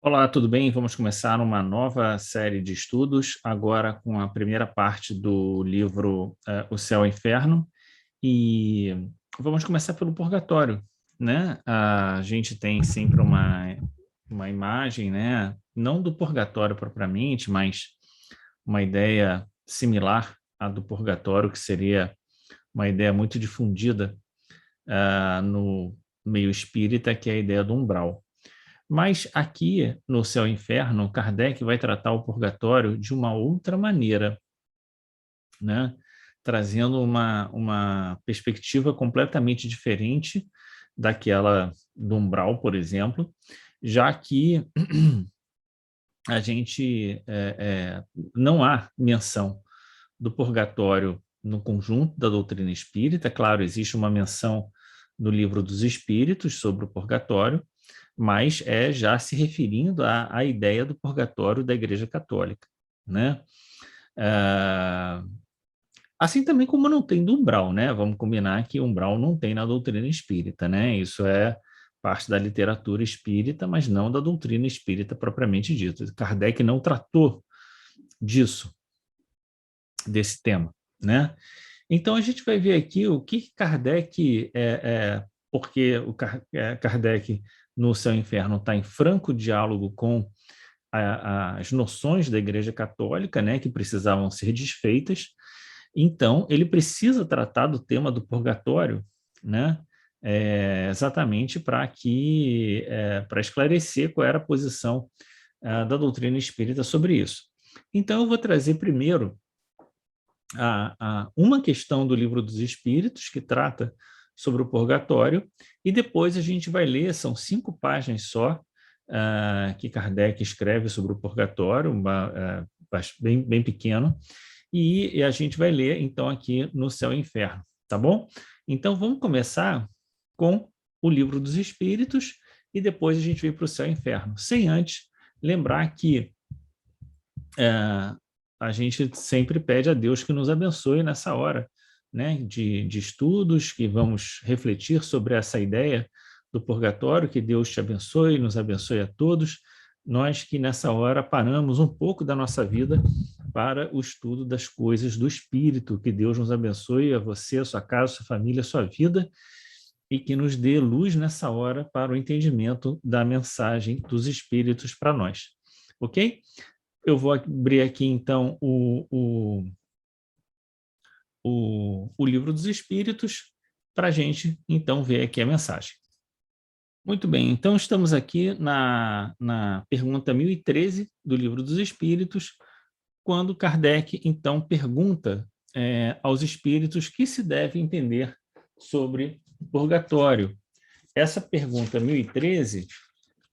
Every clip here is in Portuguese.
Olá, tudo bem? Vamos começar uma nova série de estudos, agora com a primeira parte do livro O Céu e o Inferno, e vamos começar pelo purgatório, né? A gente tem sempre uma imagem, né? Não do purgatório propriamente, mas uma ideia similar à do purgatório, que seria uma ideia muito difundida no meio espírita, que é a ideia do umbral. Mas aqui, no Céu e Inferno, Kardec vai tratar o purgatório de uma outra maneira, né? Trazendo uma perspectiva completamente diferente daquela do umbral, por exemplo, já que a gente não há menção do purgatório no conjunto da doutrina espírita. Claro, existe uma menção no Livro dos Espíritos sobre o purgatório, mas é já se referindo à ideia do purgatório da Igreja Católica, né? Ah, assim também como não tem do umbral, né? Vamos combinar que umbral não tem na doutrina espírita, né? Isso é parte da literatura espírita, mas não da doutrina espírita propriamente dita. Kardec não tratou disso, desse tema, né? Então a gente vai ver aqui o que Kardec porque Kardec no Céu e Inferno está em franco diálogo com as noções da Igreja Católica, né, que precisavam ser desfeitas. Então ele precisa tratar do tema do purgatório, né, exatamente para esclarecer qual era a posição da doutrina espírita sobre isso. Então eu vou trazer primeiro uma questão do Livro dos Espíritos, que trata sobre o purgatório, e depois a gente vai ler, são 5 páginas só, que Kardec escreve sobre o purgatório, bem pequeno, e a gente vai ler, então, aqui no Céu e Inferno, tá bom? Então, vamos começar com o Livro dos Espíritos, e depois a gente vem para o Céu e Inferno, sem antes lembrar que a gente sempre pede a Deus que nos abençoe nessa hora, né, de estudos, que vamos refletir sobre essa ideia do purgatório, que Deus te abençoe, nos abençoe a todos, nós que nessa hora paramos um pouco da nossa vida para o estudo das coisas do Espírito, que Deus nos abençoe, a você, a sua casa, a sua família, a sua vida, e que nos dê luz nessa hora para o entendimento da mensagem dos Espíritos para nós. Ok? Eu vou abrir aqui, então, o Livro dos Espíritos para a gente, então, ver aqui a mensagem. Muito bem, então estamos aqui na pergunta 1013 do Livro dos Espíritos, quando Kardec, então, pergunta aos espíritos que se deve entender sobre o purgatório. Essa pergunta 1013,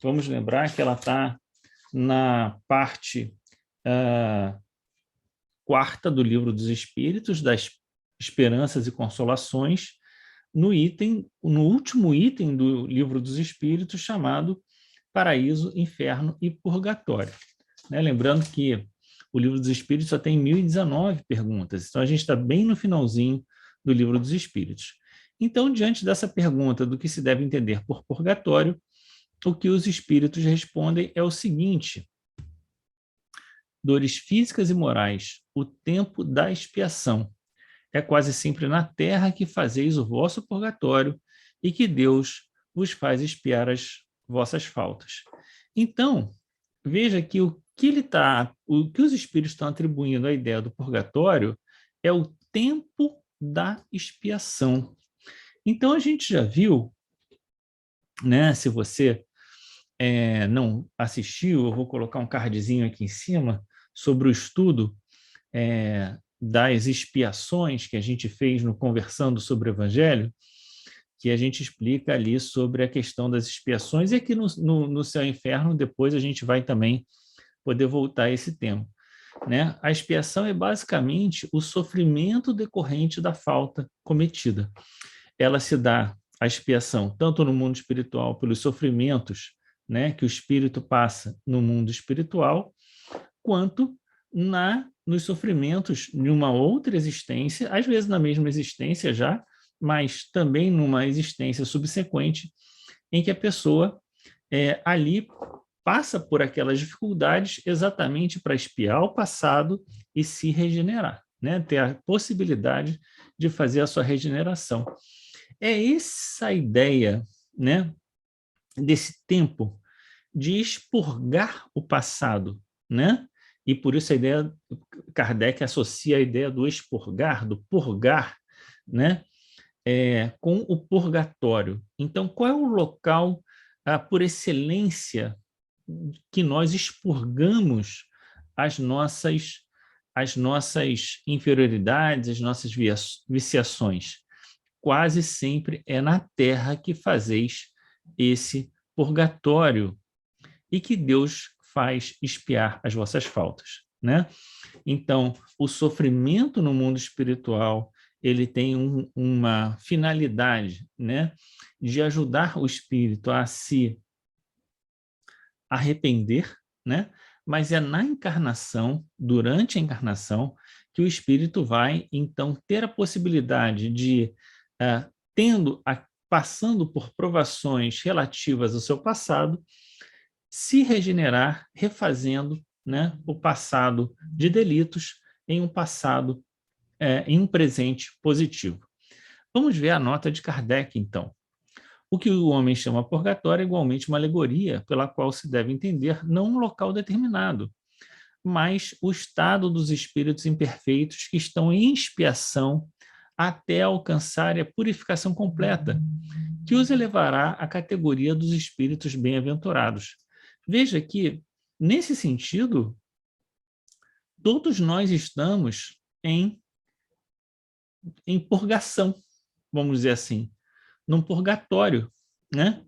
vamos lembrar que ela está na parte quarta do Livro dos Espíritos, das Esperanças e Consolações, no último item do Livro dos Espíritos, chamado Paraíso, Inferno e Purgatório. Né? Lembrando que o Livro dos Espíritos só tem 1019 perguntas, então a gente está bem no finalzinho do Livro dos Espíritos. Então, diante dessa pergunta do que se deve entender por purgatório, o que os espíritos respondem é o seguinte: dores físicas e morais, o tempo da expiação. É quase sempre na terra que fazeis o vosso purgatório e que Deus vos faz expiar as vossas faltas. Então, veja que o que os espíritos estão atribuindo à ideia do purgatório é o tempo da expiação. Então, a gente já viu, né, se você não assistiu, eu vou colocar um cardzinho aqui em cima sobre o estudo das expiações que a gente fez no Conversando sobre o Evangelho, que a gente explica ali sobre a questão das expiações, e aqui no Céu e Inferno, depois a gente vai também poder voltar a esse tema. Né? A expiação é basicamente o sofrimento decorrente da falta cometida. Ela se dá, a expiação, tanto no mundo espiritual, pelos sofrimentos, né, que o espírito passa no mundo espiritual, quanto nos sofrimentos de uma outra existência, às vezes na mesma existência já, mas também numa existência subsequente, em que a pessoa ali passa por aquelas dificuldades exatamente para espiar o passado e se regenerar, né? Ter a possibilidade de fazer a sua regeneração. É essa a ideia, né, desse tempo de expurgar o passado, né? E por isso a ideia, Kardec associa a ideia do expurgar, do purgar, né? Com o purgatório. Então, qual é o local, por excelência, que nós expurgamos as nossas inferioridades, as nossas viciações? Quase sempre é na terra que fazeis esse purgatório e que Deus faz expiar as vossas faltas, né? Então, o sofrimento no mundo espiritual, ele tem uma finalidade, né, de ajudar o espírito a se arrepender, né? Mas é na encarnação, durante a encarnação, que o espírito vai, então, ter a possibilidade de, passando por provações relativas ao seu passado, se regenerar, refazendo, né, o passado de delitos em um passado, em um presente positivo. Vamos ver a nota de Kardec, então. O que o homem chama purgatório é igualmente uma alegoria pela qual se deve entender não um local determinado, mas o estado dos espíritos imperfeitos que estão em expiação até alcançarem a purificação completa, que os elevará à categoria dos espíritos bem-aventurados. Veja que, nesse sentido, todos nós estamos em purgação, vamos dizer assim, num purgatório, né?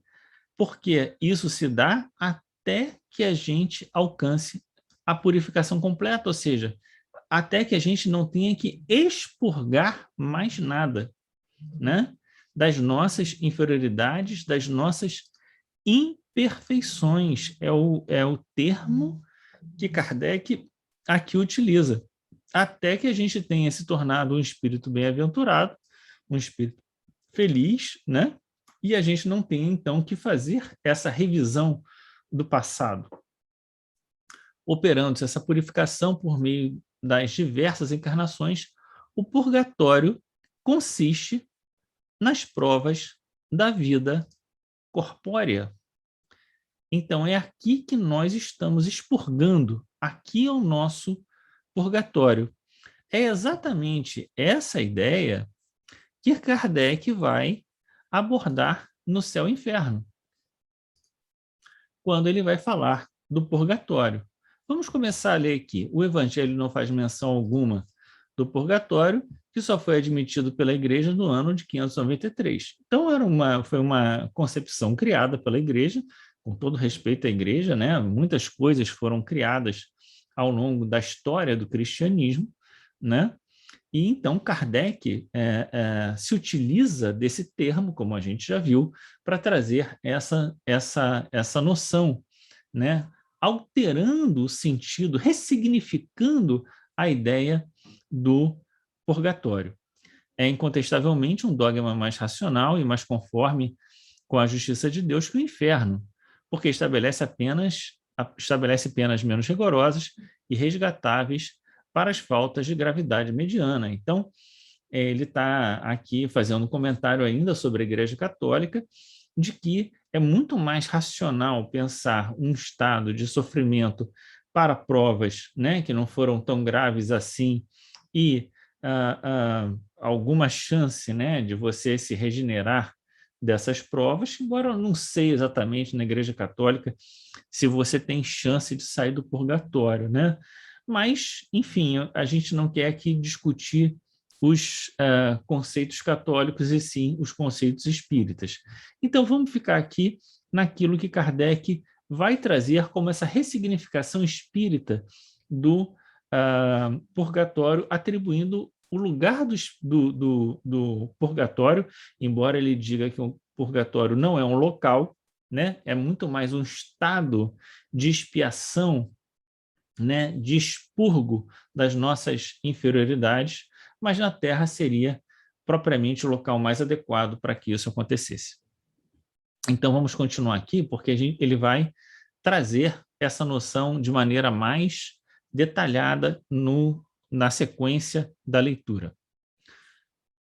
Porque isso se dá até que a gente alcance a purificação completa, ou seja, até que a gente não tenha que expurgar mais nada, né? Das nossas inferioridades, das nossas imperfeições. É o termo que Kardec aqui utiliza. Até que a gente tenha se tornado um espírito bem-aventurado, um espírito feliz, né? E a gente não tem, então, que fazer essa revisão do passado. Operando-se essa purificação por meio das diversas encarnações, o purgatório consiste nas provas da vida corpórea. Então, é aqui que nós estamos expurgando. Aqui é o nosso purgatório. É exatamente essa ideia que Kardec vai abordar no Céu e Inferno, quando ele vai falar do purgatório. Vamos começar a ler aqui. O Evangelho não faz menção alguma do purgatório, que só foi admitido pela Igreja no ano de 593. Então, foi uma concepção criada pela Igreja, com todo respeito à Igreja, né? Muitas coisas foram criadas ao longo da história do cristianismo, né? E então Kardec se utiliza desse termo, como a gente já viu, para trazer essa noção, né? Alterando o sentido, ressignificando a ideia do purgatório. É incontestavelmente um dogma mais racional e mais conforme com a justiça de Deus que o inferno, porque estabelece penas menos rigorosas e resgatáveis para as faltas de gravidade mediana. Então, ele está aqui fazendo um comentário ainda sobre a Igreja Católica, de que é muito mais racional pensar um estado de sofrimento para provas, né, que não foram tão graves assim, e alguma chance, né, de você se regenerar dessas provas, embora eu não sei exatamente na Igreja Católica se você tem chance de sair do purgatório, né? Mas, enfim, a gente não quer aqui discutir os conceitos católicos e sim os conceitos espíritas. Então, vamos ficar aqui naquilo que Kardec vai trazer como essa ressignificação espírita do purgatório, atribuindo o lugar do purgatório, embora ele diga que o purgatório não é um local, né? É muito mais um estado de expiação, né? De expurgo das nossas inferioridades, mas na Terra seria propriamente o local mais adequado para que isso acontecesse. Então, vamos continuar aqui, porque ele vai trazer essa noção de maneira mais detalhada na sequência da leitura.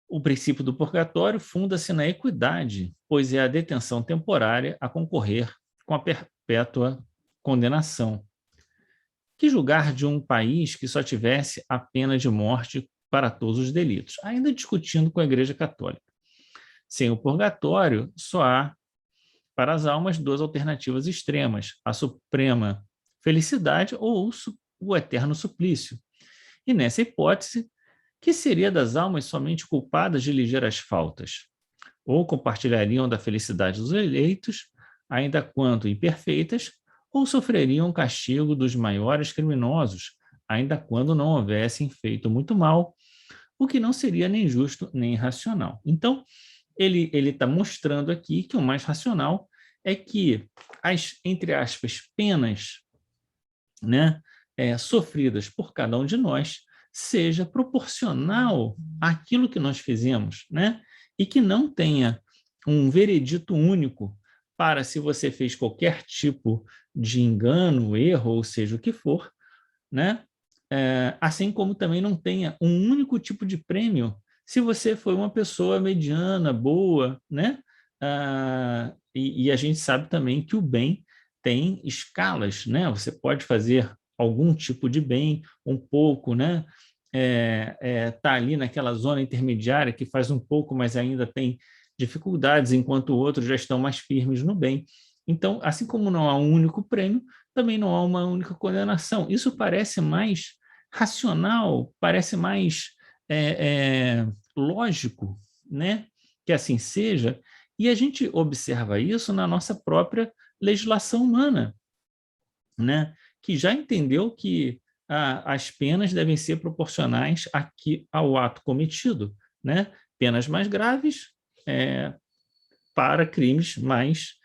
O princípio do purgatório funda-se na equidade, pois é a detenção temporária a concorrer com a perpétua condenação. Que julgar de um país que só tivesse a pena de morte para todos os delitos? Ainda discutindo com a Igreja Católica. Sem o purgatório, só há para as almas duas alternativas extremas: a suprema felicidade ou o eterno suplício. E nessa hipótese, que seria das almas somente culpadas de ligeiras faltas? Ou compartilhariam da felicidade dos eleitos, ainda quanto imperfeitas, ou sofreriam o castigo dos maiores criminosos, ainda quando não houvessem feito muito mal, o que não seria nem justo nem racional. Então, ele está mostrando aqui que o mais racional é que as, entre aspas, penas, né, sofridas por cada um de nós seja proporcional àquilo que nós fizemos, né? E que não tenha um veredito único para se você fez qualquer tipo de engano, erro, ou seja o que for, né? Assim como também não tenha um único tipo de prêmio se você foi uma pessoa mediana, boa, né? E a gente sabe também que o bem tem escalas, né? Você pode fazer algum tipo de bem, um pouco, né? Tá ali naquela zona intermediária que faz um pouco, mas ainda tem dificuldades, enquanto outros já estão mais firmes no bem. Então, assim como não há um único prêmio, também não há uma única condenação. Isso parece mais racional, parece mais lógico, né? Que assim seja, e a gente observa isso na nossa própria legislação humana, né? Que já entendeu que as penas devem ser proporcionais ao ato cometido, né? Penas mais graves para crimes mais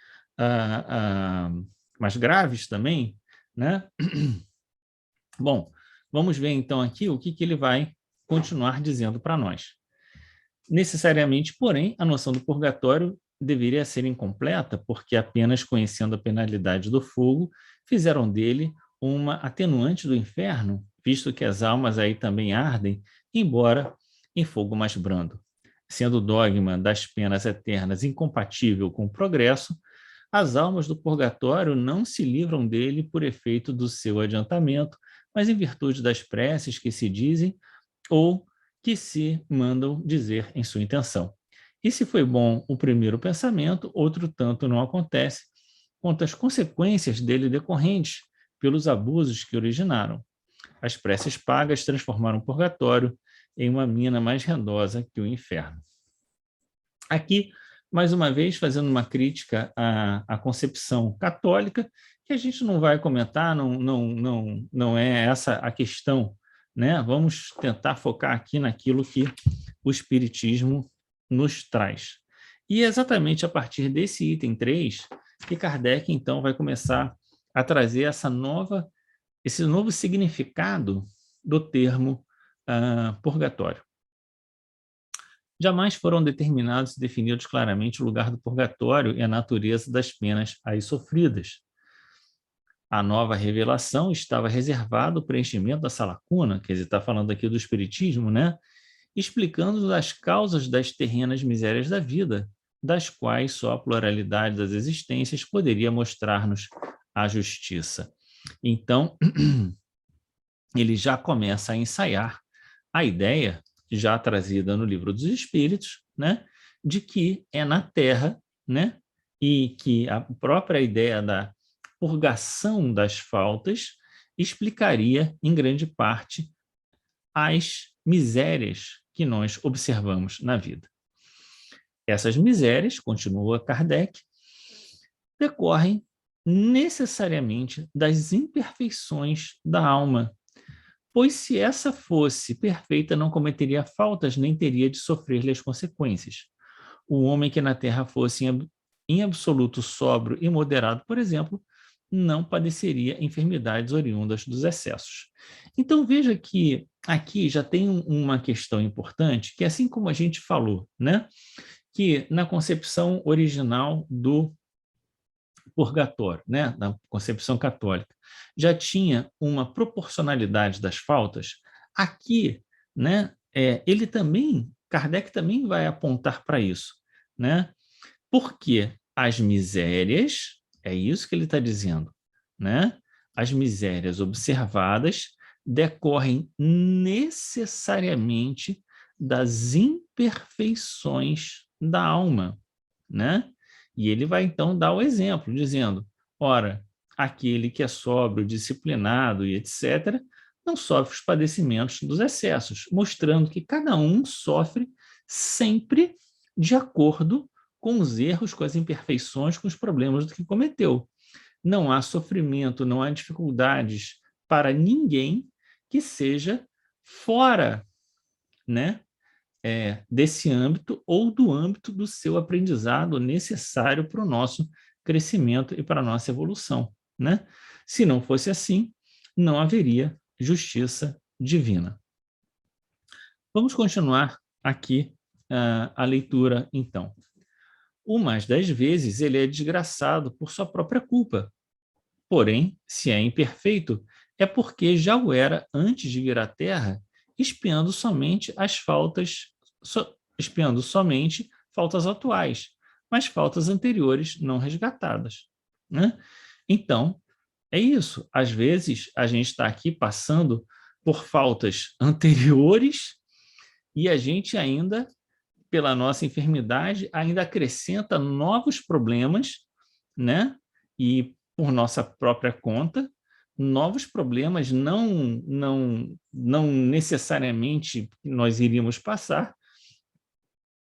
graves também, né? Bom, vamos ver então aqui o que ele vai continuar dizendo para nós. Necessariamente, porém, a noção do purgatório deveria ser incompleta, porque apenas conhecendo a penalidade do fogo, fizeram dele uma atenuante do inferno, visto que as almas aí também ardem, embora em fogo mais brando. Sendo o dogma das penas eternas incompatível com o progresso, as almas do purgatório não se livram dele por efeito do seu adiantamento, mas em virtude das preces que se dizem ou que se mandam dizer em sua intenção. E se foi bom o primeiro pensamento, outro tanto não acontece, quanto às consequências dele decorrentes pelos abusos que originaram. As preces pagas transformaram o purgatório em uma mina mais rendosa que o inferno. Aqui, mais uma vez, fazendo uma crítica à concepção católica, que a gente não vai comentar, não é essa a questão, né? Vamos tentar focar aqui naquilo que o Espiritismo nos traz. E é exatamente a partir desse item 3 que Kardec, então, vai começar a trazer esse novo significado do termo purgatório. Jamais foram determinados e definidos claramente o lugar do purgatório e a natureza das penas aí sofridas. A nova revelação estava reservada ao preenchimento dessa lacuna, quer dizer, está falando aqui do Espiritismo, né? Explicando as causas das terrenas misérias da vida, das quais só a pluralidade das existências poderia mostrar-nos a justiça. Então, ele já começa a ensaiar a ideia, já trazida no Livro dos Espíritos, né, de que é na Terra, né, e que a própria ideia da purgação das faltas explicaria, em grande parte, as misérias que nós observamos na vida. Essas misérias, continua Kardec, decorrem necessariamente das imperfeições da alma, pois se essa fosse perfeita, não cometeria faltas, nem teria de sofrer-lhe as consequências. O homem que na terra fosse em absoluto sóbrio e moderado, por exemplo, não padeceria enfermidades oriundas dos excessos. Então veja que aqui já tem uma questão importante, que assim como a gente falou, né, que na concepção original do purgatório, né, na concepção católica, já tinha uma proporcionalidade das faltas, aqui, né, ele também, Kardec também vai apontar para isso, né? Porque as misérias, é isso que ele está dizendo, né? As misérias observadas decorrem necessariamente das imperfeições da alma, né? E ele vai então dar o exemplo, dizendo: ora, aquele que é sóbrio, disciplinado e etc., não sofre os padecimentos dos excessos, mostrando que cada um sofre sempre de acordo com os erros, com as imperfeições, com os problemas do que cometeu. Não há sofrimento, não há dificuldades para ninguém que seja fora, né, desse âmbito ou do âmbito do seu aprendizado necessário para o nosso crescimento e para a nossa evolução, né? Se não fosse assim, não haveria justiça divina. Vamos continuar aqui a leitura, então. O mais das vezes ele é desgraçado por sua própria culpa. Porém, se é imperfeito, é porque já o era antes de vir à Terra, espiando somente as faltas, espiando somente faltas atuais, mas faltas anteriores não resgatadas, né? Então, é isso. Às vezes, a gente está aqui passando por faltas anteriores e a gente ainda, pela nossa enfermidade, ainda acrescenta novos problemas, né? E por nossa própria conta, novos problemas não necessariamente nós iríamos passar,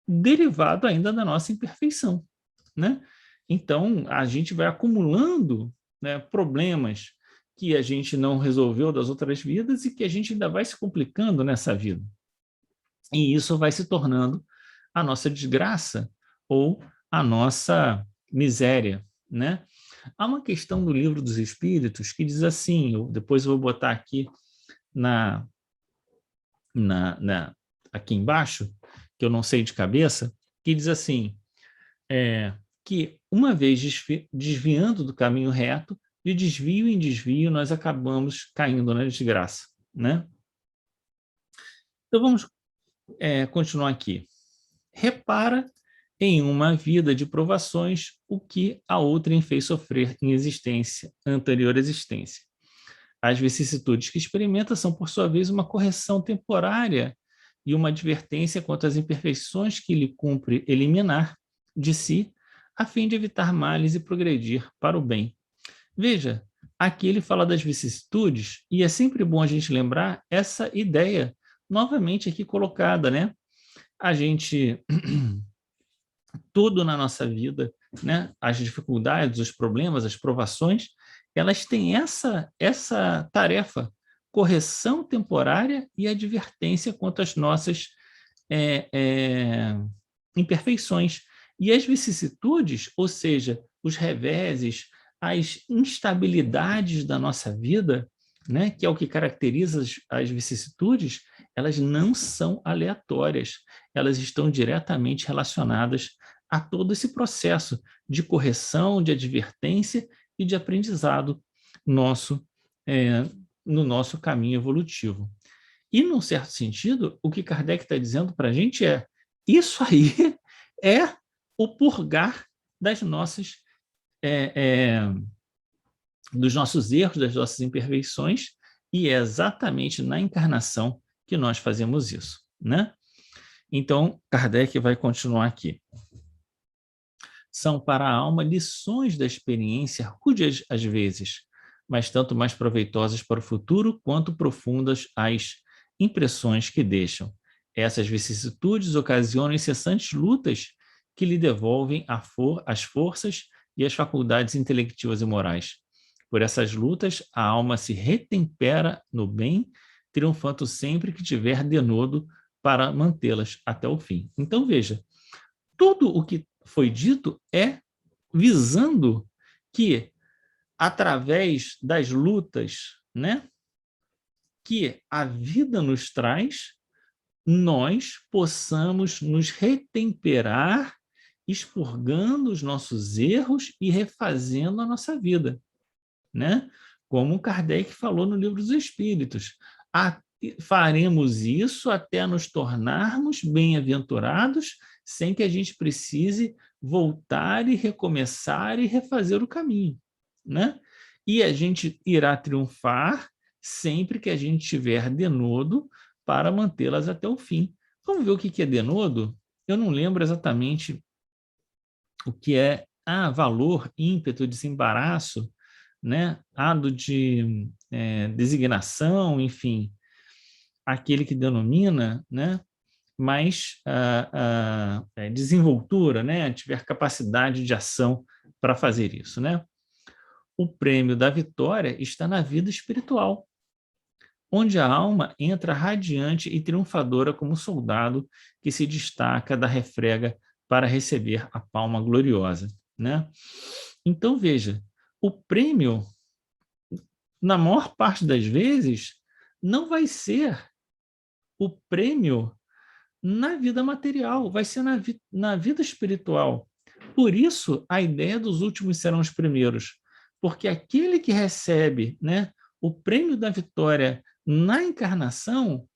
derivado ainda da nossa imperfeição, né? Então, a gente vai acumulando, né, problemas que a gente não resolveu das outras vidas e que a gente ainda vai se complicando nessa vida. E isso vai se tornando a nossa desgraça ou a nossa miséria, né? Há uma questão do Livro dos Espíritos que diz assim, depois eu vou botar aqui na, aqui embaixo, que eu não sei de cabeça, que diz assim, que uma vez desviando do caminho reto, de desvio em desvio, nós acabamos caindo na desgraça, né? Então vamos continuar aqui. Repara em uma vida de provações o que a outrem fez sofrer em existência, anterior existência. As vicissitudes que experimenta são, por sua vez, uma correção temporária e uma advertência quanto às imperfeições que lhe cumpre eliminar de si, a fim de evitar males e progredir para o bem. Veja, aqui ele fala das vicissitudes, e é sempre bom a gente lembrar essa ideia, novamente aqui colocada, né? A gente, tudo na nossa vida, né? As dificuldades, os problemas, as provações, elas têm essa tarefa, correção temporária e advertência quanto às nossas imperfeições. E as vicissitudes, ou seja, os reveses, as instabilidades da nossa vida, né, que é o que caracteriza as vicissitudes, elas não são aleatórias, elas estão diretamente relacionadas a todo esse processo de correção, de advertência e de aprendizado nosso, no nosso caminho evolutivo. E, num certo sentido, o que Kardec está dizendo para a gente é: isso aí é o purgar das nossas, dos nossos erros, das nossas imperfeições, e é exatamente na encarnação que nós fazemos isso, né? Então, Kardec vai continuar aqui. São para a alma lições da experiência, rudes às vezes, mas tanto mais proveitosas para o futuro, quanto profundas as impressões que deixam. Essas vicissitudes ocasionam incessantes lutas que lhe devolvem as forças e as faculdades intelectivas e morais. Por essas lutas, a alma se retempera no bem, triunfando sempre que tiver denodo para mantê-las até o fim. Então, veja, tudo o que foi dito é visando que, através das lutas, né, que a vida nos traz, nós possamos nos retemperar expurgando os nossos erros e refazendo a nossa vida, né? Como Kardec falou no Livro dos Espíritos. Faremos isso até nos tornarmos bem-aventurados, sem que a gente precise voltar e recomeçar e refazer o caminho, né? E a gente irá triunfar sempre que a gente tiver denodo para mantê-las até o fim. Vamos ver o que é denodo? Eu não lembro exatamente o que é valor, ímpeto, desembaraço, né? Ado de designação, enfim, aquele que denomina, né? Mais desenvoltura, né? Tiver capacidade de ação para fazer isso, né? O prêmio da vitória está na vida espiritual, onde a alma entra radiante e triunfadora como soldado que se destaca da refrega para receber a palma gloriosa, né? Então, veja, o prêmio, na maior parte das vezes, não vai ser o prêmio na vida material, vai ser na vida espiritual. Por isso, a ideia dos últimos serão os primeiros, porque aquele que recebe, né, o prêmio da vitória na encarnação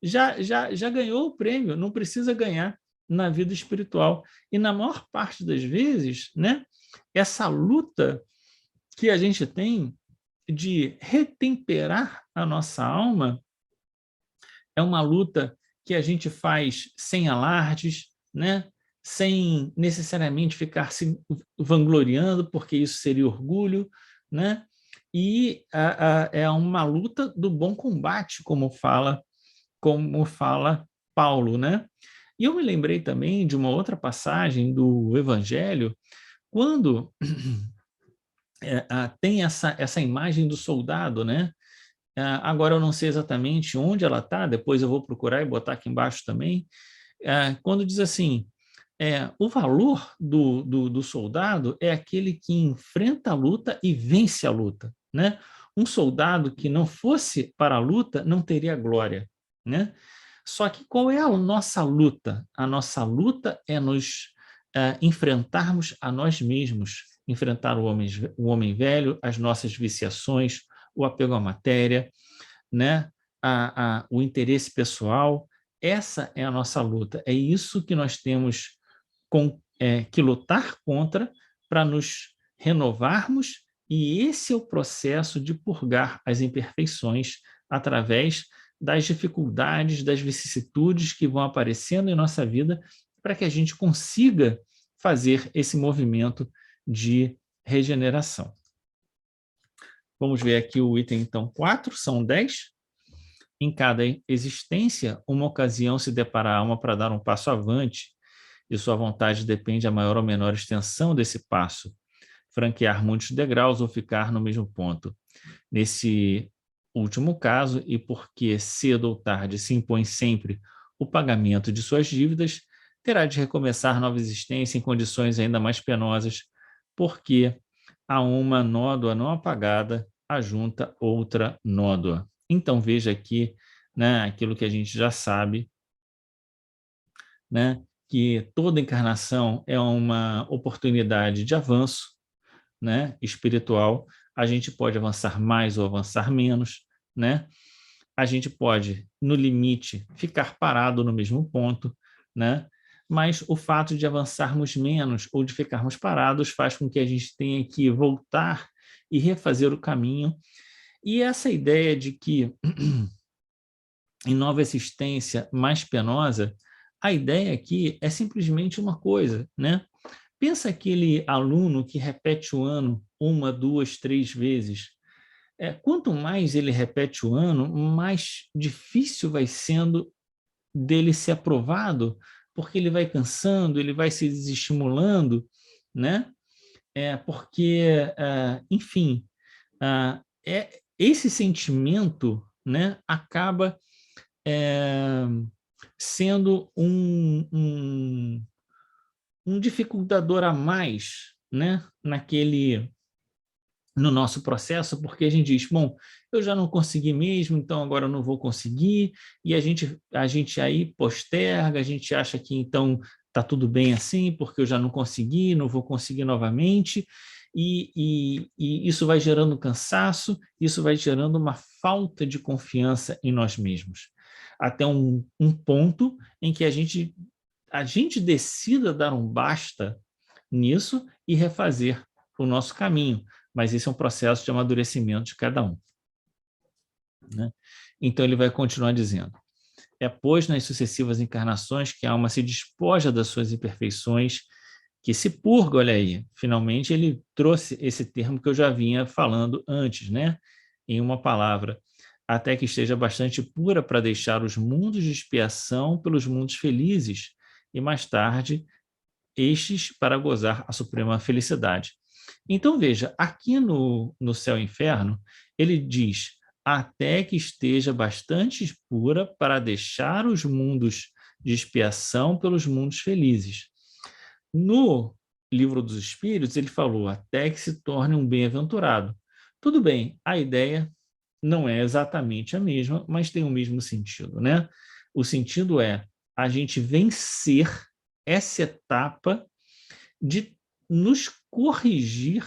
já ganhou o prêmio, não precisa ganhar na vida espiritual. E na maior parte das vezes, né, essa luta que a gente tem de retemperar a nossa alma é uma luta que a gente faz sem alardes, né? Sem necessariamente ficar se vangloriando, porque isso seria orgulho, né? E é uma luta do bom combate, como fala Paulo, né? E eu me lembrei também de uma outra passagem do Evangelho, quando tem essa imagem do soldado, né? Agora eu não sei exatamente onde ela está, depois eu vou procurar e botar aqui embaixo também, quando diz assim, o valor do soldado é aquele que enfrenta a luta e vence a luta, né? Um soldado que não fosse para a luta não teria glória, né? Só que qual é a nossa luta? A nossa luta é nos enfrentarmos a nós mesmos, enfrentar o homem velho, as nossas viciações, o apego à matéria, né? O interesse pessoal. Essa é a nossa luta. É isso que nós temos que lutar contra para nos renovarmos, e esse é o processo de purgar as imperfeições através das dificuldades, das vicissitudes que vão aparecendo em nossa vida, para que a gente consiga fazer esse movimento de regeneração. Vamos ver aqui o item, então, 4, são 10. Em cada existência, uma ocasião se depara a alma para dar um passo avante, e sua vontade depende a maior ou menor extensão desse passo, franquear muitos degraus ou ficar no mesmo ponto. Nesse último caso, e porque cedo ou tarde se impõe sempre o pagamento de suas dívidas, terá de recomeçar nova existência em condições ainda mais penosas, porque a uma nódoa não apagada ajunta outra nódoa. Então veja aqui, né, aquilo que a gente já sabe, né, que toda encarnação é uma oportunidade de avanço, né, espiritual. A gente pode avançar mais ou avançar menos, né? A gente pode, no limite, ficar parado no mesmo ponto, né? Mas o fato de avançarmos menos ou de ficarmos parados faz com que a gente tenha que voltar e refazer o caminho. E essa ideia de que em nova existência mais penosa, a ideia aqui é simplesmente uma coisa, né? Pensa aquele aluno que repete o ano 1, 2, 3 vezes. Quanto mais ele repete o ano, mais difícil vai sendo dele ser aprovado, porque ele vai cansando, ele vai se desestimulando, né? Porque, enfim, esse sentimento, né, acaba sendo um dificultador a mais, né, no nosso processo, porque a gente diz, bom, eu já não consegui mesmo, então agora eu não vou conseguir, e a gente aí posterga, a gente acha que então está tudo bem assim, porque eu já não consegui, não vou conseguir novamente, e isso vai gerando cansaço, isso vai gerando uma falta de confiança em nós mesmos, até um ponto em que a gente decida dar um basta nisso e refazer o nosso caminho, mas esse é um processo de amadurecimento de cada um, né? Então ele vai continuar dizendo, pois nas sucessivas encarnações que a alma se despoja das suas imperfeições, que se purga, olha aí, finalmente ele trouxe esse termo que eu já vinha falando antes, né? Em uma palavra, até que esteja bastante pura para deixar os mundos de expiação pelos mundos felizes, e mais tarde estes para gozar a suprema felicidade. Então, veja, aqui no Céu e Inferno, ele diz, até que esteja bastante pura para deixar os mundos de expiação pelos mundos felizes. No Livro dos Espíritos, ele falou, até que se torne um bem-aventurado. Tudo bem, a ideia não é exatamente a mesma, mas tem o mesmo sentido, né? O sentido é a gente vencer essa etapa de nos corrigir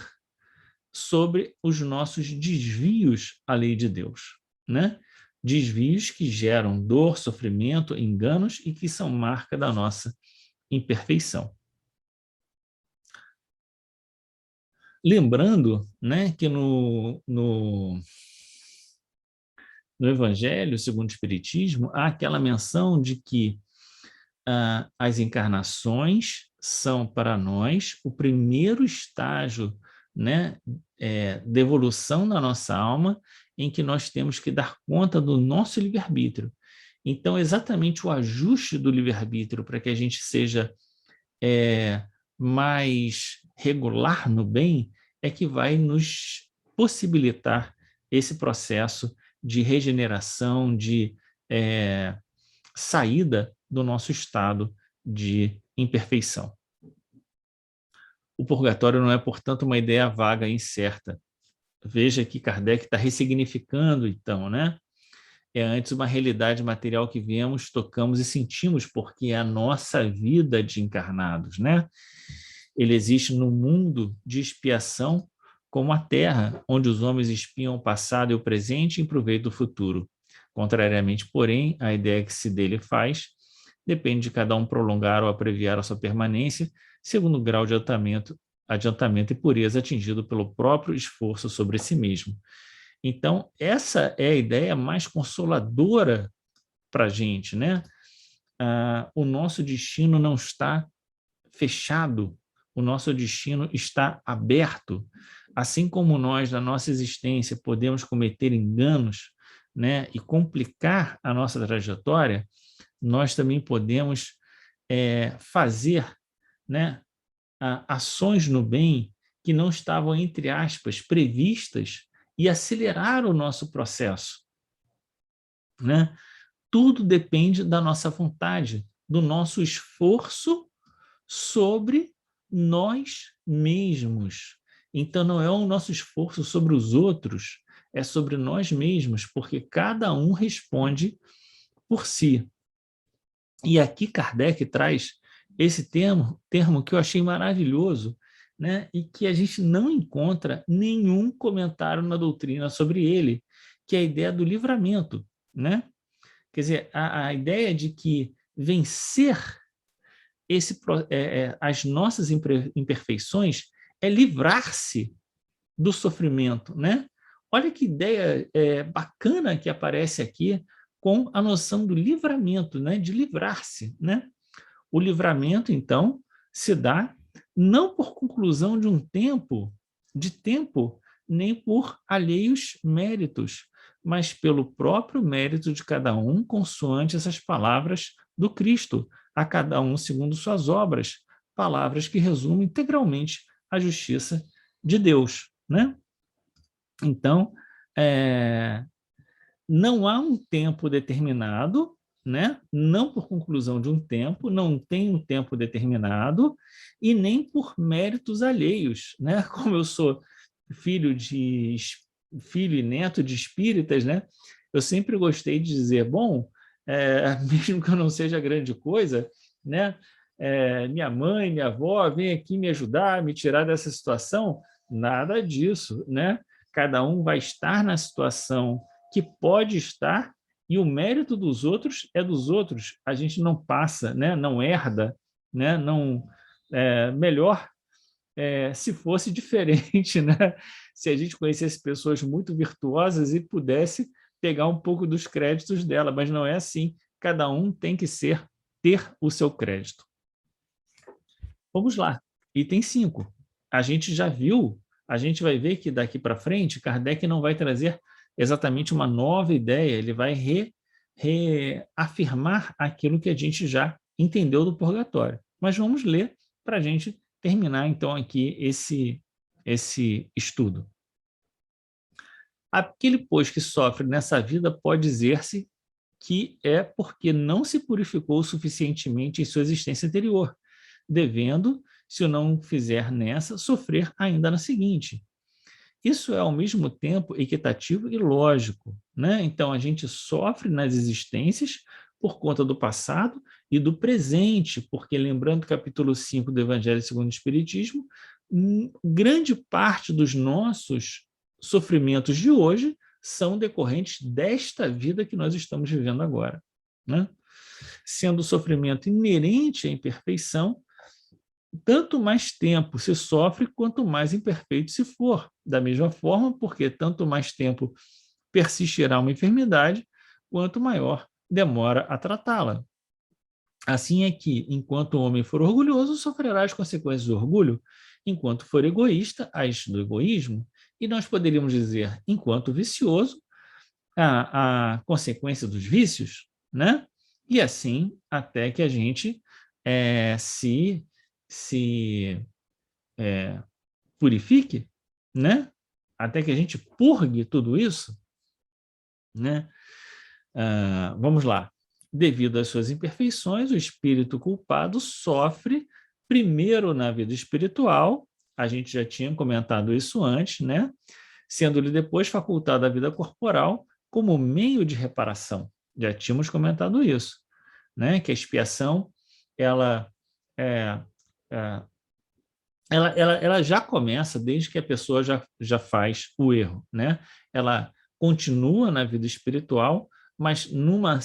sobre os nossos desvios à lei de Deus, né? Desvios que geram dor, sofrimento, enganos e que são marca da nossa imperfeição. Lembrando, né, que no Evangelho, segundo o Espiritismo, há aquela menção de que as encarnações são para nós o primeiro estágio, né, de evolução da nossa alma, em que nós temos que dar conta do nosso livre-arbítrio. Então, exatamente o ajuste do livre-arbítrio para que a gente seja mais regular no bem é que vai nos possibilitar esse processo de regeneração, de saída do nosso estado de imperfeição. O purgatório não é, portanto, uma ideia vaga e incerta. Veja que Kardec está ressignificando, então, né? É antes uma realidade material que vemos, tocamos e sentimos, porque é a nossa vida de encarnados, né? Ele existe no mundo de expiação como a terra, onde os homens espiam o passado e o presente em proveito do futuro. Contrariamente, porém, a ideia que se dele faz depende de cada um prolongar ou abreviar a sua permanência, segundo o grau de adiantamento e pureza atingido pelo próprio esforço sobre si mesmo. Então, essa é a ideia mais consoladora para a gente, né? O nosso destino não está fechado, o nosso destino está aberto. Assim como nós, na nossa existência, podemos cometer enganos, né, e complicar a nossa trajetória, nós também podemos fazer, né, ações no bem que não estavam, entre aspas, previstas e acelerar o nosso processo, né? Tudo depende da nossa vontade, do nosso esforço sobre nós mesmos. Então, não é o nosso esforço sobre os outros, é sobre nós mesmos, porque cada um responde por si. E aqui Kardec traz esse termo que eu achei maravilhoso, né? E que a gente não encontra nenhum comentário na doutrina sobre ele, que é a ideia do livramento, né? Quer dizer, a ideia de que vencer as nossas imperfeições é livrar-se do sofrimento, né? Olha que ideia bacana que aparece aqui com a noção do livramento, né? De livrar-se, né? O livramento, então, se dá não por conclusão de tempo, nem por alheios méritos, mas pelo próprio mérito de cada um, consoante essas palavras do Cristo, a cada um segundo suas obras, palavras que resumem integralmente a justiça de Deus, né? Então, não há um tempo determinado, né? Não por conclusão de um tempo, não tem um tempo determinado e nem por méritos alheios, né? Como eu sou filho filho e neto de espíritas, né? Eu sempre gostei de dizer, bom, mesmo que eu não seja grande coisa, né? Minha mãe, minha avó, vem aqui me ajudar, me tirar dessa situação. Nada disso, né? Cada um vai estar na situação que pode estar e o mérito dos outros é dos outros. A gente não passa, né? Não herda, né? Não, melhor se fosse diferente, né? Se a gente conhecesse pessoas muito virtuosas e pudesse pegar um pouco dos créditos dela, mas não é assim. Cada um tem que ter o seu crédito. Vamos lá. Item 5. A gente já viu, a gente vai ver que daqui para frente, Kardec não vai trazer exatamente uma nova ideia, ele vai reafirmar aquilo que a gente já entendeu do purgatório. Mas vamos ler para a gente terminar, então, aqui esse estudo. Aquele, pois, que sofre nessa vida pode dizer-se que é porque não se purificou suficientemente em sua existência anterior, devendo, se o não fizer nessa, sofrer ainda na seguinte. Isso é, ao mesmo tempo, equitativo e lógico, né? Então, a gente sofre nas existências por conta do passado e do presente, porque, lembrando o capítulo 5 do Evangelho segundo o Espiritismo, grande parte dos nossos sofrimentos de hoje são decorrentes desta vida que nós estamos vivendo agora, né? Sendo o sofrimento inerente à imperfeição, tanto mais tempo se sofre, quanto mais imperfeito se for. Da mesma forma, porque tanto mais tempo persistirá uma enfermidade, quanto maior demora a tratá-la. Assim é que, enquanto o homem for orgulhoso, sofrerá as consequências do orgulho, enquanto for egoísta, as do egoísmo, e nós poderíamos dizer, enquanto vicioso, a consequência dos vícios, né? E assim, até que a gente se purifique, né? Até que a gente purgue tudo isso, né? Vamos lá. Devido às suas imperfeições, o espírito culpado sofre primeiro na vida espiritual, a gente já tinha comentado isso antes, né? Sendo-lhe depois facultada a vida corporal como meio de reparação. Já tínhamos comentado isso, né? Que a expiação, ela é, é, ela já começa desde que a pessoa já faz o erro, né? Ela continua na vida espiritual, mas numa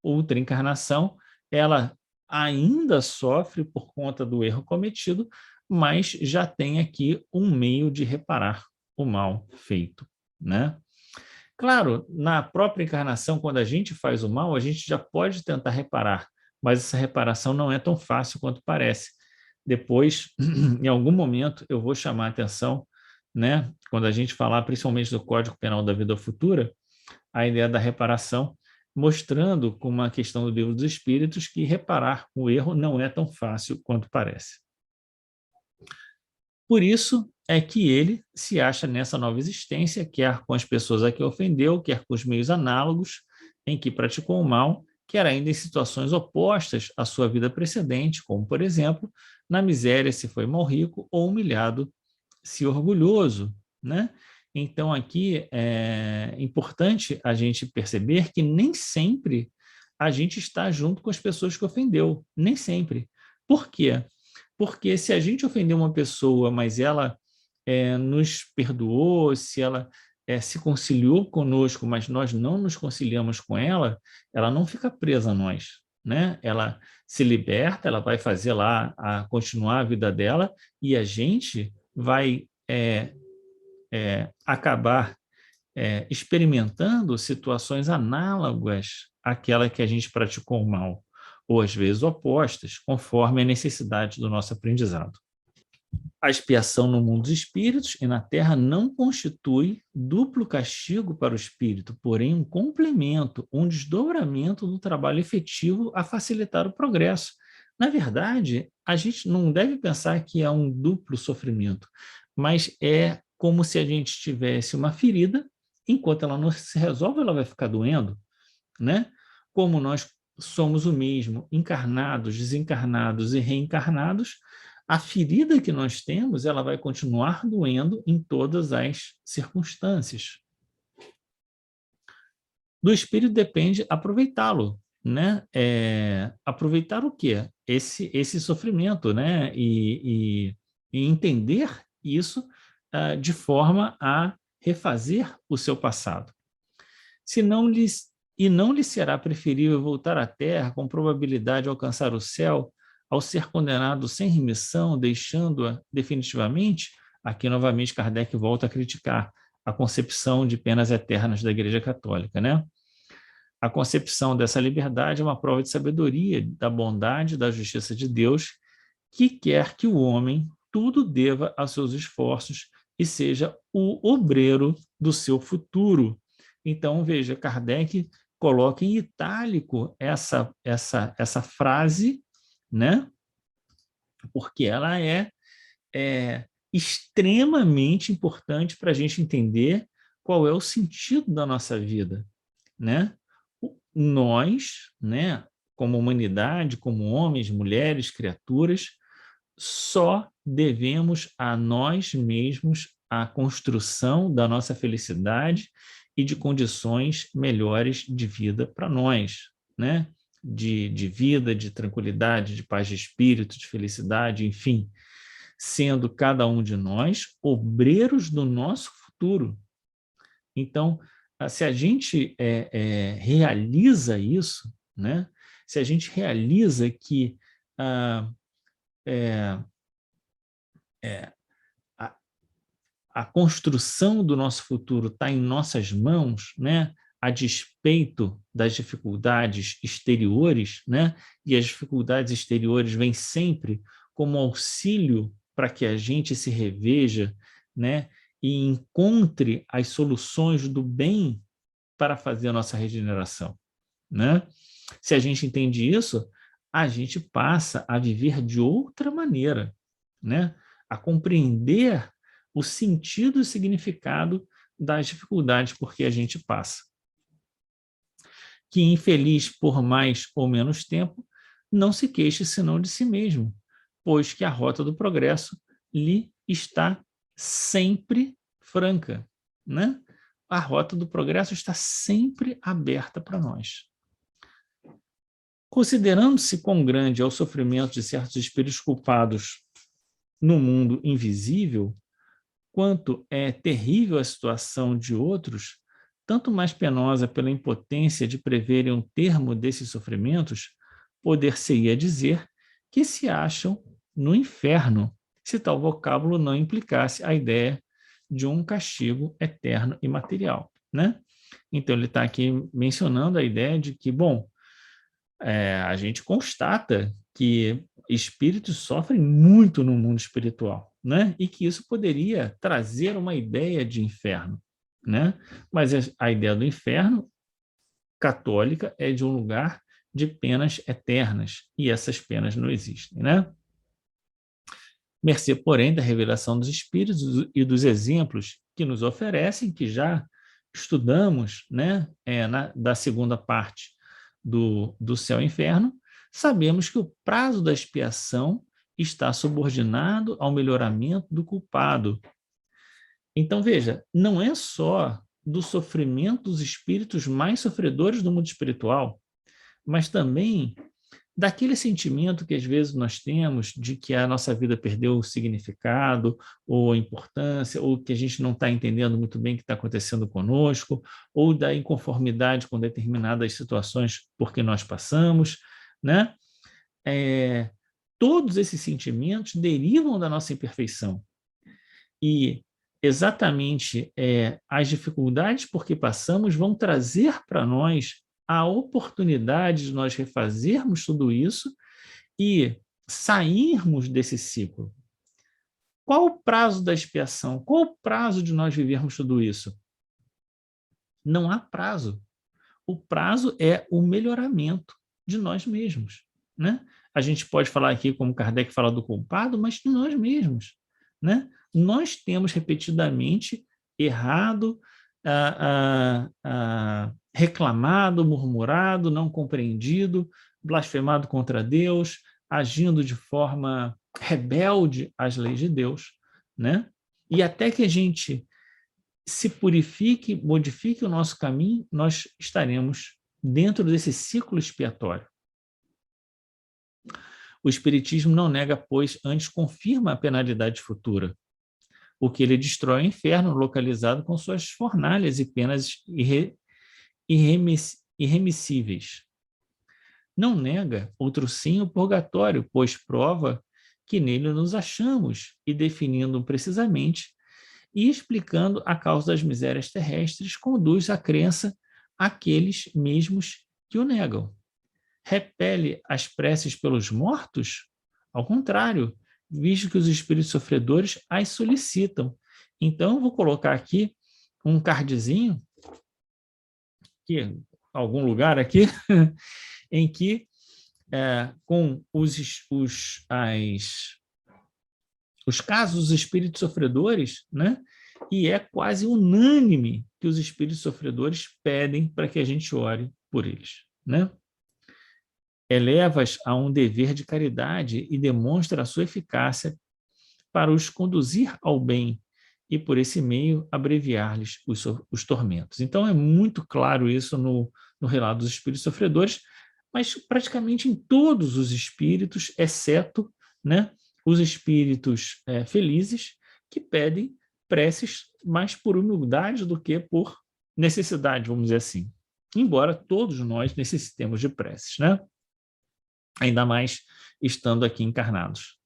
outra encarnação, ela ainda sofre por conta do erro cometido, mas já tem aqui um meio de reparar o mal feito, né? Claro, na própria encarnação, quando a gente faz o mal, a gente já pode tentar reparar, mas essa reparação não é tão fácil quanto parece. Depois, em algum momento, eu vou chamar a atenção, né? Quando a gente falar principalmente do Código Penal da Vida Futura, a ideia da reparação, mostrando com uma questão do Livro dos Espíritos que reparar o erro não é tão fácil quanto parece. Por isso é que ele se acha nessa nova existência, quer com as pessoas a que ofendeu, quer com os meios análogos em que praticou o mal, quer ainda em situações opostas à sua vida precedente, como, por exemplo, na miséria se foi mal rico ou humilhado se orgulhoso, né? Então, aqui é importante a gente perceber que nem sempre a gente está junto com as pessoas que ofendeu, nem sempre. Por quê? Porque se a gente ofendeu uma pessoa, mas ela nos perdoou, se ela se conciliou conosco, mas nós não nos conciliamos com ela, ela não fica presa a nós, né? Ela se liberta, ela vai fazer lá, continuar a vida dela, e a gente vai acabar experimentando situações análogas àquela que a gente praticou o mal, ou às vezes opostas, conforme a necessidade do nosso aprendizado. A expiação no mundo dos espíritos e na Terra não constitui duplo castigo para o espírito, porém um complemento, um desdobramento do trabalho efetivo a facilitar o progresso. Na verdade, a gente não deve pensar que é um duplo sofrimento, mas é como se a gente tivesse uma ferida, enquanto ela não se resolve, ela vai ficar doendo, né? Como nós somos o mesmo, encarnados, desencarnados e reencarnados, A ferida que nós temos, ela vai continuar doendo em todas as circunstâncias. Do espírito depende aproveitá-lo, né? Aproveitar o quê? Esse sofrimento, né? E entender isso de forma a refazer o seu passado. Não lhe será preferível voltar à terra com probabilidade de alcançar o céu ao ser condenado sem remissão, deixando-a definitivamente? Aqui, novamente, Kardec volta a criticar a concepção de penas eternas da Igreja Católica, né? A concepção dessa liberdade é uma prova de sabedoria, da bondade, da justiça de Deus, que quer que o homem tudo deva aos seus esforços e seja o obreiro do seu futuro. Então, veja, Kardec coloca em itálico essa frase, né? Porque ela é extremamente importante para a gente entender qual é o sentido da nossa vida, né? Nós, né, como humanidade, como homens, mulheres, criaturas, só devemos a nós mesmos a construção da nossa felicidade e de condições melhores de vida para nós, né? De vida, de tranquilidade, de paz de espírito, de felicidade, enfim, sendo cada um de nós obreiros do nosso futuro. Então, se a gente realiza isso, né? Se a gente realiza que a construção do nosso futuro está em nossas mãos, né? A despeito das dificuldades exteriores, né? E as dificuldades exteriores vêm sempre como auxílio para que a gente se reveja, né? E encontre as soluções do bem para fazer a nossa regeneração, né? Se a gente entende isso, a gente passa a viver de outra maneira, né? A compreender o sentido e significado das dificuldades por que a gente passa. Que infeliz por mais ou menos tempo, não se queixe senão de si mesmo, pois que a rota do progresso lhe está sempre franca, né? A rota do progresso está sempre aberta para nós. Considerando-se quão grande é o sofrimento de certos espíritos culpados no mundo invisível, quanto é terrível a situação de outros, tanto mais penosa pela impotência de preverem um termo desses sofrimentos, poder-se-ia dizer que se acham no inferno, se tal vocábulo não implicasse a ideia de um castigo eterno e material, né? Então, ele está aqui mencionando a ideia de que, bom, a gente constata que espíritos sofrem muito no mundo espiritual, né? E que isso poderia trazer uma ideia de inferno, né? Mas a ideia do inferno católica é de um lugar de penas eternas, e essas penas não existem, né? Mercê, porém, da revelação dos espíritos e dos exemplos que nos oferecem, que já estudamos, né, da segunda parte do céu e inferno, sabemos que o prazo da expiação está subordinado ao melhoramento do culpado. Então, veja, não é só do sofrimento dos espíritos mais sofredores do mundo espiritual, mas também daquele sentimento que às vezes nós temos de que a nossa vida perdeu o significado ou a importância, ou que a gente não está entendendo muito bem o que está acontecendo conosco, ou da inconformidade com determinadas situações por que nós passamos, né? Todos esses sentimentos derivam da nossa imperfeição. E exatamente as dificuldades por que passamos vão trazer para nós a oportunidade de nós refazermos tudo isso e sairmos desse ciclo. Qual o prazo da expiação? Qual o prazo de nós vivermos tudo isso? Não há prazo. O prazo é o melhoramento de nós mesmos, né? A gente pode falar aqui, como Kardec fala do culpado, mas de nós mesmos, né? Nós temos repetidamente errado, reclamado, murmurado, não compreendido, blasfemado contra Deus, agindo de forma rebelde às leis de Deus, né? E até que a gente se purifique, modifique o nosso caminho, nós estaremos dentro desse ciclo expiatório. O Espiritismo não nega, pois, antes confirma a penalidade futura, o que ele destrói é o inferno localizado com suas fornalhas e penas irremissíveis. Não nega, outro sim, o purgatório, pois prova que nele nos achamos, e definindo precisamente e explicando a causa das misérias terrestres, conduz à crença aqueles mesmos que o negam. Repele as preces pelos mortos? Ao contrário, visto que os espíritos sofredores as solicitam. Então, eu vou colocar aqui um cardzinho, aqui, algum lugar aqui, em que, com os casos dos espíritos sofredores, né? E é quase unânime que os espíritos sofredores pedem para que a gente ore por eles, né? Eleva-as a um dever de caridade e demonstra a sua eficácia para os conduzir ao bem e, por esse meio, abreviar-lhes os tormentos. Então, é muito claro isso no relato dos espíritos sofredores, mas praticamente em todos os espíritos, exceto, né, os espíritos felizes, que pedem preces mais por humildade do que por necessidade, vamos dizer assim. Embora todos nós necessitemos de preces, né? Ainda mais estando aqui encarnados.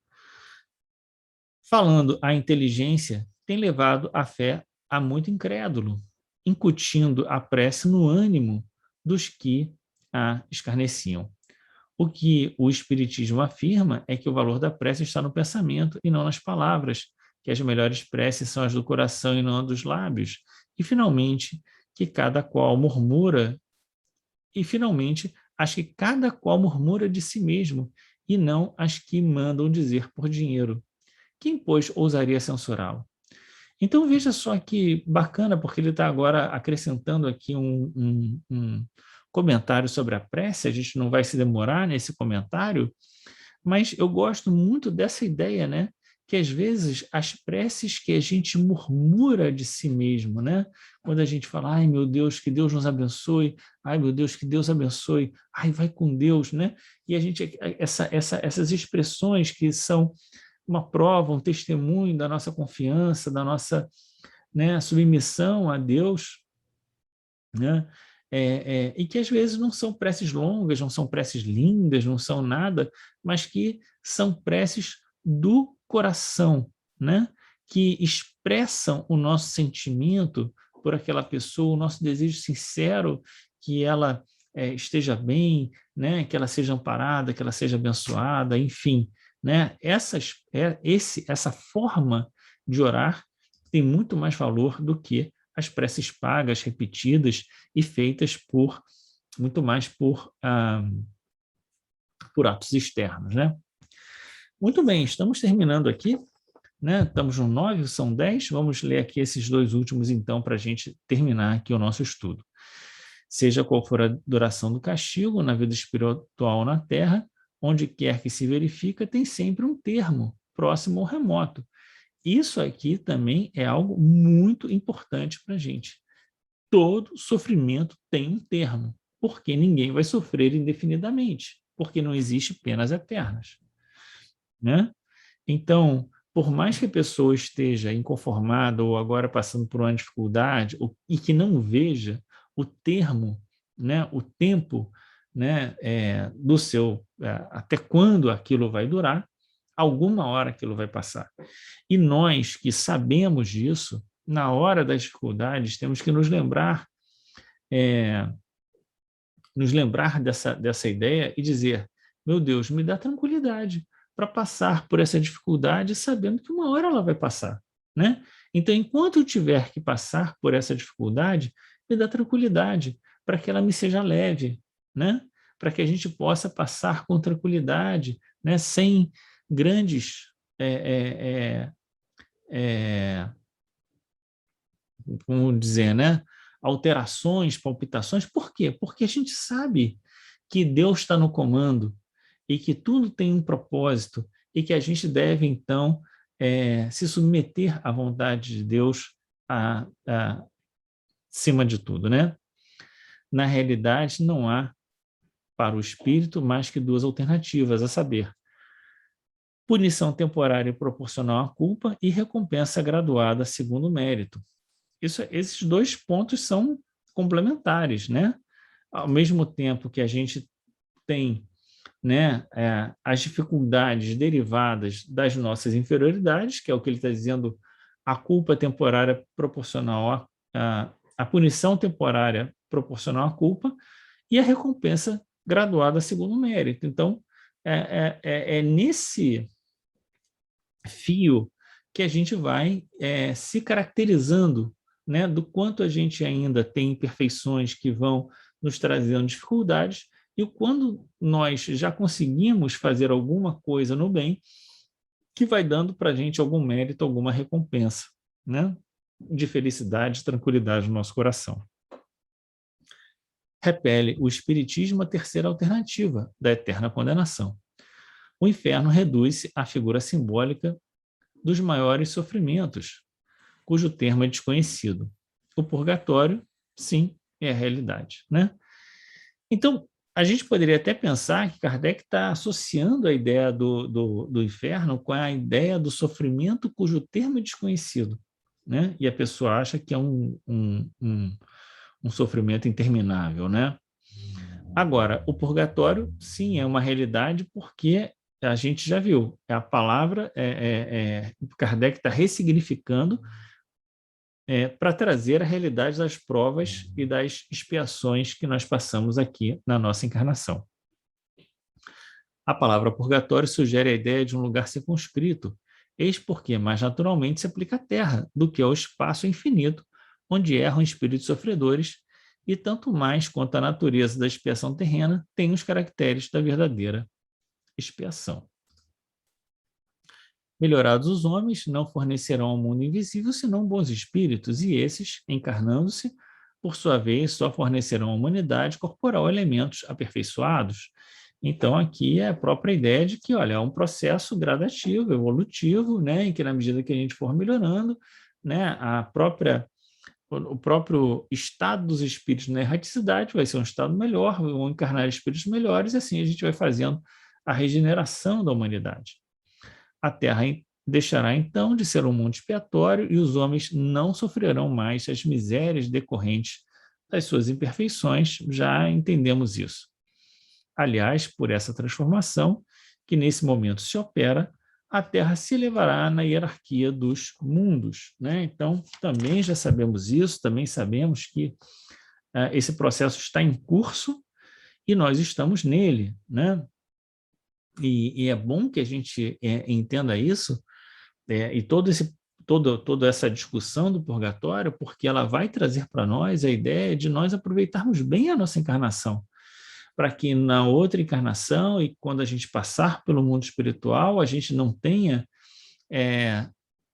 Falando a inteligência, tem levado a fé a muito incrédulo, incutindo a prece no ânimo dos que a escarneciam. O que o Espiritismo afirma é que o valor da prece está no pensamento e não nas palavras, que as melhores preces são as do coração e não as dos lábios, e, finalmente, que cada qual murmura, as que cada qual murmura de si mesmo, e não as que mandam dizer por dinheiro. Quem, pois, ousaria censurá-lo? Então, veja só que bacana, porque ele está agora acrescentando aqui um comentário sobre a prece. A gente não vai se demorar nesse comentário, mas eu gosto muito dessa ideia, né? Que às vezes as preces que a gente murmura de si mesmo, né? Quando a gente fala, ai meu Deus, que Deus nos abençoe, ai meu Deus, que Deus abençoe, ai vai com Deus, né? E a gente, essas expressões que são uma prova, um testemunho da nossa confiança, da nossa, né, submissão a Deus, né? E que às vezes não são preces longas, não são preces lindas, não são nada, mas que são preces do coração, né? Que expressam o nosso sentimento por aquela pessoa, o nosso desejo sincero que ela esteja bem, né? Que ela seja amparada, que ela seja abençoada, enfim, né? Essa forma de orar tem muito mais valor do que as preces pagas, repetidas e feitas muito mais por atos externos, né? Muito bem, estamos terminando aqui, né? Estamos no 9, são 10, vamos ler aqui esses dois últimos, então, para a gente terminar aqui o nosso estudo. Seja qual for a duração do castigo na vida espiritual na Terra, onde quer que se verifica, tem sempre um termo, próximo ou remoto. Isso aqui também é algo muito importante para a gente. Todo sofrimento tem um termo, porque ninguém vai sofrer indefinidamente, porque não existe penas eternas, né? Então, por mais que a pessoa esteja inconformada ou agora passando por uma dificuldade e que não veja o termo, né, o tempo, né, do seu, até quando aquilo vai durar, alguma hora aquilo vai passar. E nós que sabemos disso, na hora das dificuldades, temos que nos lembrar dessa ideia e dizer, meu Deus, me dá tranquilidade para passar por essa dificuldade sabendo que uma hora ela vai passar, né? Então, enquanto eu tiver que passar por essa dificuldade, me dá tranquilidade para que ela me seja leve, né? Para que a gente possa passar com tranquilidade, né? Sem grandes como dizer, né? Alterações, palpitações. Por quê? Porque a gente sabe que Deus está no comando e que tudo tem um propósito e que a gente deve, então, se submeter à vontade de Deus acima de tudo, né? Na realidade, não há para o espírito mais que duas alternativas, a saber, punição temporária proporcional à culpa e recompensa graduada segundo o mérito. Esses dois pontos são complementares, né? Ao mesmo tempo que a gente tem, né, as dificuldades derivadas das nossas inferioridades, que é o que ele está dizendo, a culpa temporária proporcional a punição temporária proporcional à culpa e a recompensa graduada segundo o mérito. Então, é nesse fio que a gente vai se caracterizando, né, do quanto a gente ainda tem imperfeições que vão nos trazendo dificuldades e quando nós já conseguimos fazer alguma coisa no bem, que vai dando para a gente algum mérito, alguma recompensa, né, de felicidade, tranquilidade no nosso coração. Repele o Espiritismo a terceira alternativa da eterna condenação. O inferno reduz-se à figura simbólica dos maiores sofrimentos, cujo termo é desconhecido. O purgatório, sim, é a realidade, né? Então, a gente poderia até pensar que Kardec está associando a ideia do inferno com a ideia do sofrimento cujo termo é desconhecido, né? E a pessoa acha que é um sofrimento interminável, né? Agora, o purgatório, sim, é uma realidade porque a gente já viu, a palavra, Kardec está ressignificando para trazer a realidade das provas e das expiações que nós passamos aqui na nossa encarnação. A palavra purgatório sugere a ideia de um lugar circunscrito, eis porque mais naturalmente se aplica à Terra do que ao espaço infinito, onde erram espíritos sofredores, e tanto mais quanto a natureza da expiação terrena tem os caracteres da verdadeira expiação. Melhorados os homens, não fornecerão ao mundo invisível senão bons espíritos, e esses, encarnando-se, por sua vez, só fornecerão à humanidade corporal elementos aperfeiçoados. Então, aqui é a própria ideia de que, olha, é um processo gradativo, evolutivo, né, em que, na medida que a gente for melhorando, né, o próprio estado dos espíritos na erraticidade vai ser um estado melhor, vão encarnar espíritos melhores, e assim a gente vai fazendo a regeneração da humanidade. A Terra deixará então de ser um mundo expiatório e os homens não sofrerão mais as misérias decorrentes das suas imperfeições, já entendemos isso. Aliás, por essa transformação, que nesse momento se opera, a Terra se elevará na hierarquia dos mundos, né? Então, também já sabemos isso, também sabemos que esse processo está em curso e nós estamos nele, né? E é bom que a gente entenda isso, e toda essa discussão do purgatório, porque ela vai trazer para nós a ideia de nós aproveitarmos bem a nossa encarnação, para que na outra encarnação e quando a gente passar pelo mundo espiritual, a gente não tenha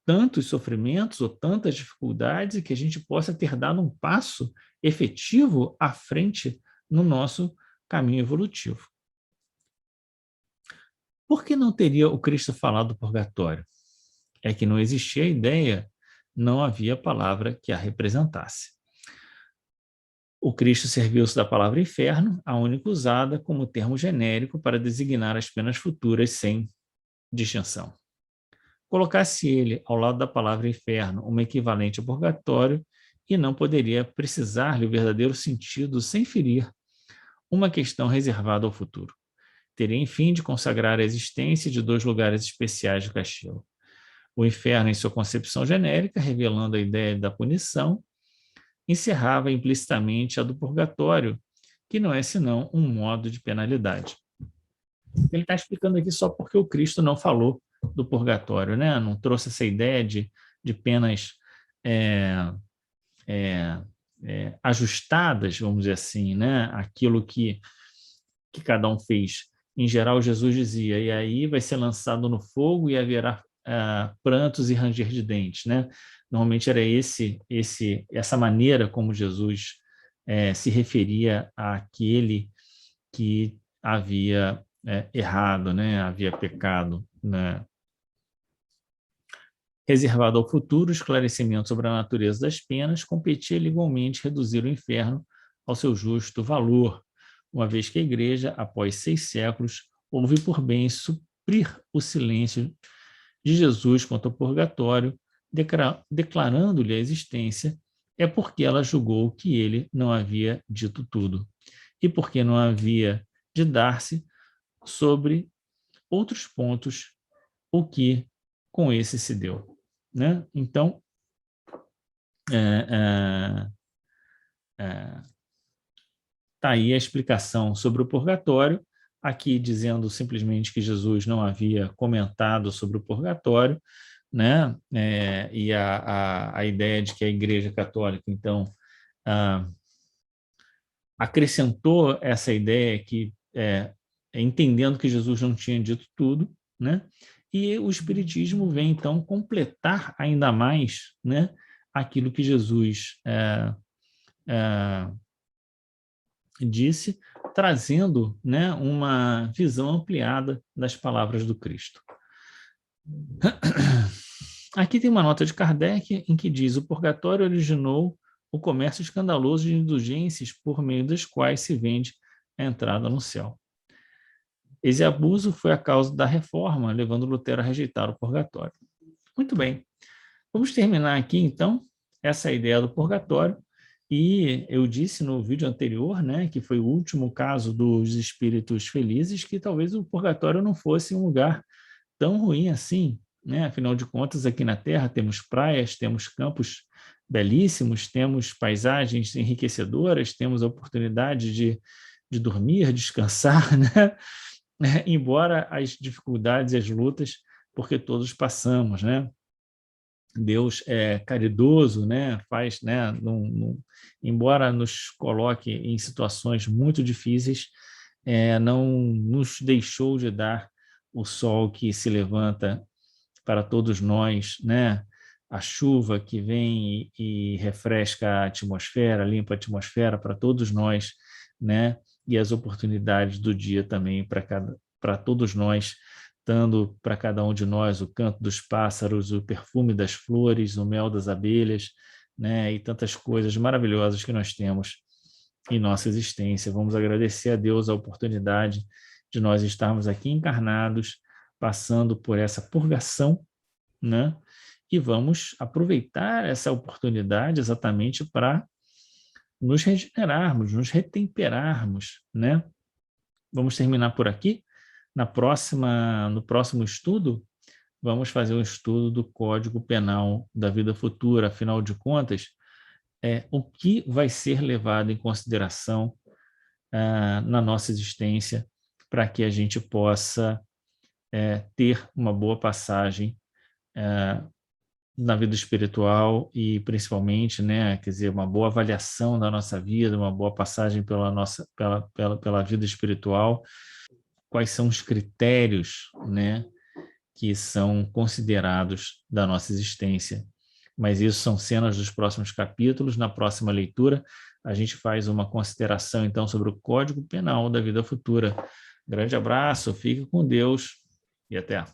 tantos sofrimentos ou tantas dificuldades e que a gente possa ter dado um passo efetivo à frente no nosso caminho evolutivo. Por que não teria o Cristo falado do purgatório? É que não existia ideia, não havia palavra que a representasse. O Cristo serviu-se da palavra inferno, a única usada como termo genérico para designar as penas futuras sem distinção. Colocasse ele ao lado da palavra inferno uma equivalente ao purgatório e não poderia precisar-lhe o verdadeiro sentido sem ferir uma questão reservada ao futuro. Teria, enfim, de consagrar a existência de dois lugares especiais do castigo. O inferno, em sua concepção genérica, revelando a ideia da punição, encerrava implicitamente a do purgatório, que não é senão um modo de penalidade. Ele está explicando aqui só porque o Cristo não falou do purgatório, né? Não trouxe essa ideia de penas ajustadas, vamos dizer assim, né? Aquilo que cada um fez. Em geral, Jesus dizia, e aí vai ser lançado no fogo e haverá prantos e ranger de dentes, né? Normalmente era essa maneira como Jesus se referia àquele que havia errado, né? Havia pecado né, reservado ao futuro, o esclarecimento sobre a natureza das penas competia-lhe igualmente reduzir o inferno ao seu justo valor, uma vez que a Igreja, após 6 séculos, houve por bem suprir o silêncio de Jesus quanto ao purgatório, declarando-lhe a existência, é porque ela julgou que ele não havia dito tudo, e porque não havia de dar-se sobre outros pontos o que com esse se deu. Né? Então, tá aí a explicação sobre o purgatório, aqui dizendo simplesmente que Jesus não havia comentado sobre o purgatório, né? E a ideia de que a Igreja Católica, então, acrescentou essa ideia que, entendendo que Jesus não tinha dito tudo, né? E o Espiritismo vem, então, completar ainda mais, né, aquilo que Jesus disse, trazendo, né, uma visão ampliada das palavras do Cristo. Aqui tem uma nota de Kardec em que diz: o purgatório originou o comércio escandaloso de indulgências por meio das quais se vende a entrada no céu. Esse abuso foi a causa da reforma, levando Lutero a rejeitar o purgatório. Muito bem. Vamos terminar aqui, então, essa ideia do purgatório. E eu disse no vídeo anterior, né, que foi o último caso dos espíritos felizes, que talvez o purgatório não fosse um lugar tão ruim assim, né? Afinal de contas, aqui na Terra temos praias, temos campos belíssimos, temos paisagens enriquecedoras, temos a oportunidade de dormir, descansar, né? Embora as dificuldades e as lutas, porque todos passamos, né? Deus é caridoso, né? Faz, né? Embora nos coloque em situações muito difíceis, não nos deixou de dar o sol que se levanta para todos nós, né? A chuva que vem e refresca a atmosfera, limpa a atmosfera para todos nós, né? E as oportunidades do dia também para todos nós, dando para cada um de nós o canto dos pássaros, o perfume das flores, o mel das abelhas, né? E tantas coisas maravilhosas que nós temos em nossa existência. Vamos agradecer a Deus a oportunidade de nós estarmos aqui encarnados, passando por essa purgação, né? E vamos aproveitar essa oportunidade exatamente para nos regenerarmos, nos retemperarmos, né? Vamos terminar por aqui. No próximo estudo, vamos fazer um estudo do Código Penal da Vida Futura. Afinal de contas, o que vai ser levado em consideração na nossa existência para que a gente possa ter uma boa passagem na vida espiritual e principalmente, né, quer dizer, uma boa avaliação da nossa vida, uma boa passagem pela vida espiritual. Quais são os critérios, né, que são considerados da nossa existência. Mas isso são cenas dos próximos capítulos. Na próxima leitura, a gente faz uma consideração, então, sobre o Código Penal da Vida Futura. Grande abraço, fique com Deus e até.